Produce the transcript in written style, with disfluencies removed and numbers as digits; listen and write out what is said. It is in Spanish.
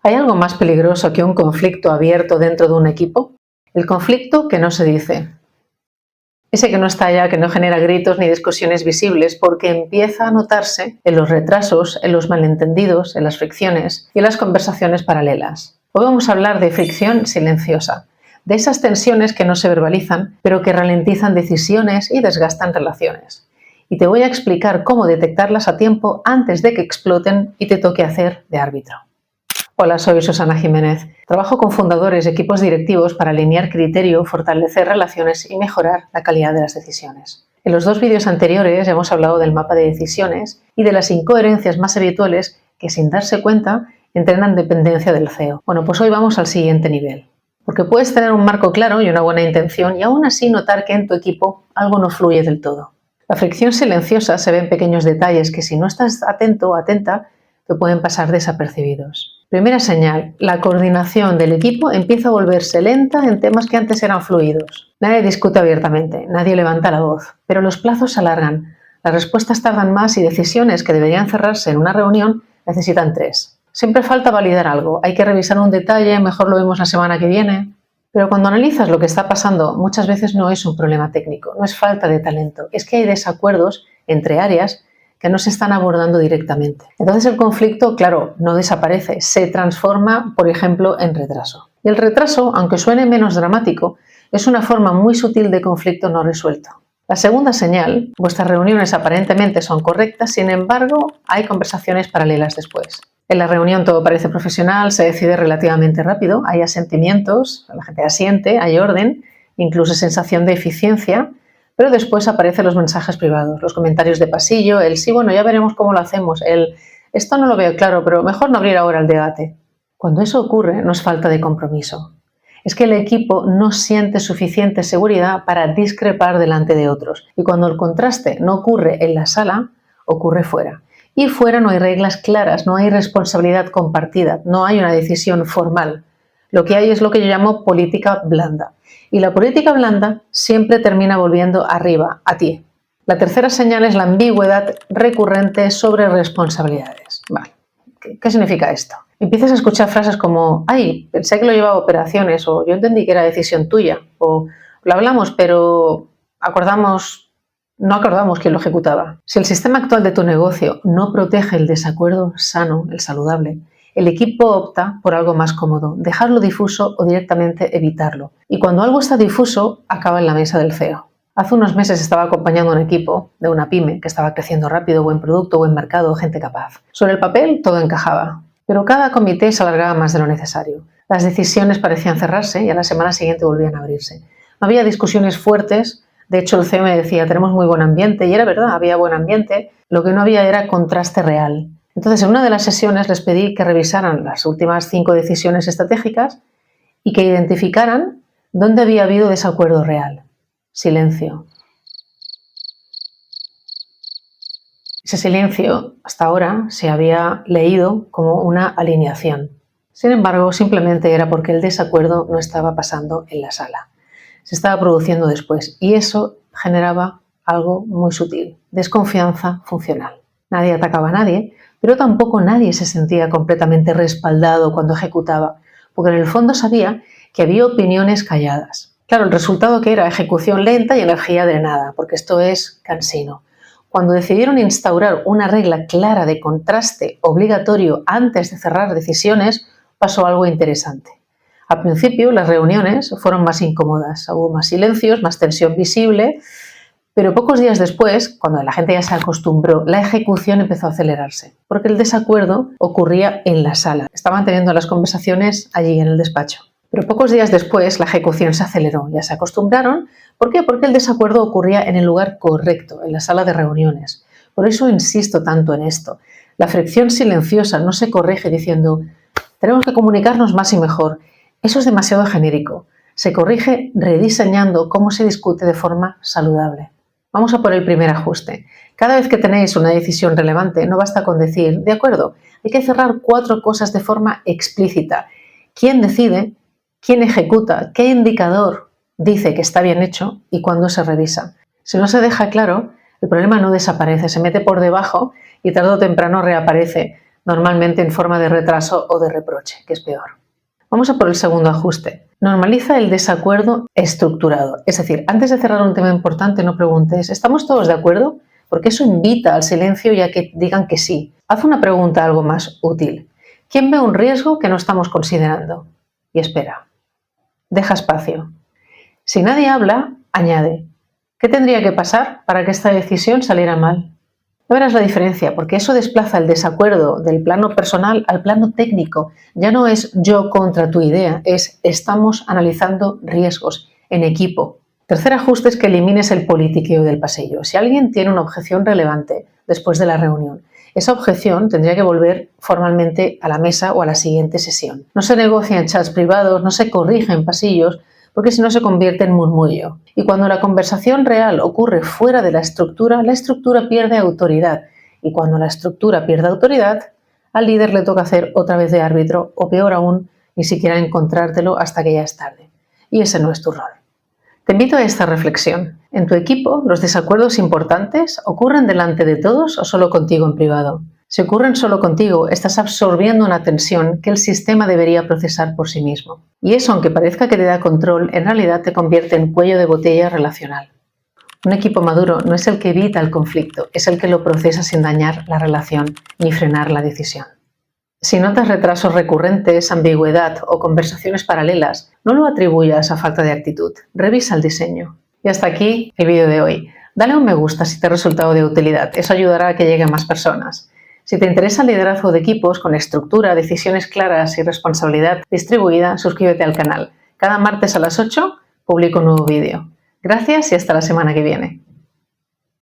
¿Hay algo más peligroso que un conflicto abierto dentro de un equipo? El conflicto que no se dice. Ese que no estalla, que no genera gritos ni discusiones visibles, porque empieza a notarse en los retrasos, en los malentendidos, en las fricciones y en las conversaciones paralelas. Hoy vamos a hablar de fricción silenciosa, de esas tensiones que no se verbalizan, pero que ralentizan decisiones y desgastan relaciones. Y te voy a explicar cómo detectarlas a tiempo antes de que exploten y te toque hacer de árbitro. Hola, soy Susana Jiménez. Trabajo con fundadores y equipos directivos para alinear criterio, fortalecer relaciones y mejorar la calidad de las decisiones. En los dos vídeos anteriores ya hemos hablado del mapa de decisiones y de las incoherencias más habituales que, sin darse cuenta, entrenan dependencia del CEO. Bueno, pues hoy vamos al siguiente nivel. Porque puedes tener un marco claro y una buena intención y aún así notar que en tu equipo algo no fluye del todo. La fricción silenciosa se ve en pequeños detalles que, si no estás atento o atenta, te pueden pasar desapercibidos. Primera señal, la coordinación del equipo empieza a volverse lenta en temas que antes eran fluidos. Nadie discute abiertamente, nadie levanta la voz, pero los plazos se alargan, las respuestas tardan más y decisiones que deberían cerrarse en una reunión necesitan 3. Siempre falta validar algo, hay que revisar un detalle, mejor lo vemos la semana que viene. Pero cuando analizas lo que está pasando, muchas veces no es un problema técnico, no es falta de talento, es que hay desacuerdos entre áreas que no se están abordando directamente. Entonces el conflicto, claro, no desaparece, se transforma, por ejemplo, en retraso. Y el retraso, aunque suene menos dramático, es una forma muy sutil de conflicto no resuelto. La segunda señal, vuestras reuniones aparentemente son correctas, sin embargo, hay conversaciones paralelas después. En la reunión todo parece profesional, se decide relativamente rápido, hay asentimientos, la gente asiente, hay orden, incluso sensación de eficiencia, pero después aparecen los mensajes privados, los comentarios de pasillo, el sí, bueno, ya veremos cómo lo hacemos, el esto no lo veo claro, pero mejor no abrir ahora el debate. Cuando eso ocurre, no es falta de compromiso. Es que el equipo no siente suficiente seguridad para discrepar delante de otros. Y cuando el contraste no ocurre en la sala, ocurre fuera. Y fuera no hay reglas claras, no hay responsabilidad compartida, no hay una decisión formal. Lo que hay es lo que yo llamo política blanda. Y la política blanda siempre termina volviendo arriba, a ti. La tercera señal es la ambigüedad recurrente sobre responsabilidades. Vale. ¿Qué significa esto? Empiezas a escuchar frases como, ay, pensé que lo llevaba a operaciones, o yo entendí que era decisión tuya, o lo hablamos, pero no acordamos quién lo ejecutaba. Si el sistema actual de tu negocio no protege el desacuerdo sano, el saludable, el equipo opta por algo más cómodo, dejarlo difuso o directamente evitarlo. Y cuando algo está difuso, acaba en la mesa del CEO. Hace unos meses estaba acompañando a un equipo de una pyme que estaba creciendo rápido, buen producto, buen mercado, gente capaz. Sobre el papel todo encajaba, pero cada comité se alargaba más de lo necesario. Las decisiones parecían cerrarse y a la semana siguiente volvían a abrirse. No había discusiones fuertes, de hecho el CEO me decía, tenemos muy buen ambiente, y era verdad, había buen ambiente, lo que no había era contraste real. Entonces, en una de las sesiones les pedí que revisaran las últimas 5 decisiones estratégicas y que identificaran dónde había habido desacuerdo real. Silencio. Ese silencio, hasta ahora, se había leído como una alineación. Sin embargo, simplemente era porque el desacuerdo no estaba pasando en la sala. Se estaba produciendo después y eso generaba algo muy sutil, desconfianza funcional. Nadie atacaba a nadie, pero tampoco nadie se sentía completamente respaldado cuando ejecutaba, porque en el fondo sabía que había opiniones calladas. Claro, el resultado que era ejecución lenta y energía drenada, porque esto es cansino. Cuando decidieron instaurar una regla clara de contraste obligatorio antes de cerrar decisiones, pasó algo interesante. Al principio, las reuniones fueron más incómodas, hubo más silencios, más tensión visible, pero pocos días después, cuando la gente ya se acostumbró, la ejecución empezó a acelerarse, porque el desacuerdo ocurría en la sala. Estaban teniendo las conversaciones allí en el despacho. Pero pocos días después la ejecución se aceleró, ya se acostumbraron. ¿Por qué? Porque el desacuerdo ocurría en el lugar correcto, en la sala de reuniones. Por eso insisto tanto en esto. La fricción silenciosa no se corrige diciendo tenemos que comunicarnos más y mejor. Eso es demasiado genérico. Se corrige rediseñando cómo se discute de forma saludable. Vamos a por el primer ajuste. Cada vez que tenéis una decisión relevante, no basta con decir, de acuerdo, hay que cerrar 4 cosas de forma explícita. ¿Quién decide? ¿Quién ejecuta? ¿Qué indicador dice que está bien hecho? ¿Y cuándo se revisa? Si no se deja claro, el problema no desaparece, se mete por debajo y tarde o temprano reaparece, normalmente en forma de retraso o de reproche, que es peor. Vamos a por el segundo ajuste. Normaliza el desacuerdo estructurado. Es decir, antes de cerrar un tema importante no preguntes ¿estamos todos de acuerdo? Porque eso invita al silencio y a que digan que sí. Haz una pregunta algo más útil. ¿Quién ve un riesgo que no estamos considerando? Y espera. Deja espacio. Si nadie habla, añade. ¿Qué tendría que pasar para que esta decisión saliera mal? No verás la diferencia, porque eso desplaza el desacuerdo del plano personal al plano técnico. Ya no es yo contra tu idea, es estamos analizando riesgos en equipo. Tercer ajuste es que elimines el politiqueo del pasillo. Si alguien tiene una objeción relevante después de la reunión, esa objeción tendría que volver formalmente a la mesa o a la siguiente sesión. No se negocia en chats privados, no se corrige en pasillos, porque si no se convierte en murmullo. Y cuando la conversación real ocurre fuera de la estructura pierde autoridad. Y cuando la estructura pierde autoridad, al líder le toca hacer otra vez de árbitro, o peor aún, ni siquiera encontrártelo hasta que ya es tarde. Y ese no es tu rol. Te invito a esta reflexión. ¿En tu equipo los desacuerdos importantes ocurren delante de todos o solo contigo en privado? Si ocurren solo contigo, estás absorbiendo una tensión que el sistema debería procesar por sí mismo. Y eso, aunque parezca que te da control, en realidad te convierte en cuello de botella relacional. Un equipo maduro no es el que evita el conflicto, es el que lo procesa sin dañar la relación ni frenar la decisión. Si notas retrasos recurrentes, ambigüedad o conversaciones paralelas, no lo atribuyas a falta de actitud. Revisa el diseño. Y hasta aquí el vídeo de hoy. Dale un me gusta si te ha resultado de utilidad. Eso ayudará a que llegue a más personas. Si te interesa el liderazgo de equipos con estructura, decisiones claras y responsabilidad distribuida, suscríbete al canal. Cada martes a las 8 publico un nuevo vídeo. Gracias y hasta la semana que viene.